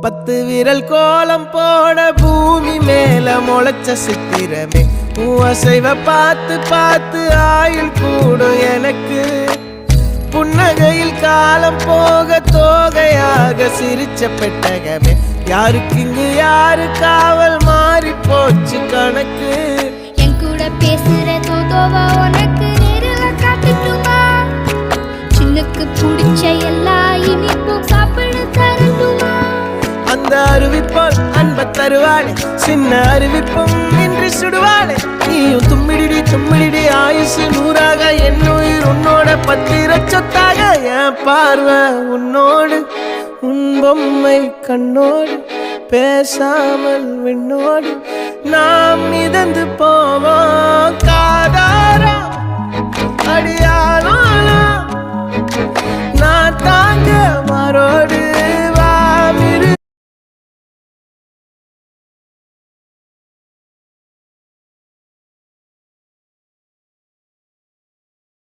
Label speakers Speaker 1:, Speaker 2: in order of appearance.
Speaker 1: 10 விரல் கோலம் போட பூமி மேல முளைச்ச சித்திரமே அசைவ பார்த்து பார்த்து ஆயுள் கூடும் எனக்கு புன்னகையில் காலம் போக தோகையாக சிரிச்ச பெட்டகமே யாருக்கு இங்கு யாரு காவல் மாறி போச்சு கணக்கு
Speaker 2: என் கூட பேசுற தோதோவா உனக்கு நேரில் காட்டுட்டுமா சின்னுக்கு பிடிச்ச எல்லா இனிப்பும் சாப்பிட தரட்டுமா
Speaker 1: அந்த அறிவிப்பால் அன்ப தருவாளே சின்ன அறிவிப்பும் இன்றி சுடுவாளே நீயும் தும்மிடி தும்மிடி ஆயுசு 100ஆக என் உயிர் உன்னோட 10 சொத்தாக என் பார்வை உன்னோடு உன் பொம்மை கண்ணோடு பேசாமல் விண்ணோடு நாம் மிதந்து போவோம் காதாரா அடியாளோ நான் தாங்க மாறோடு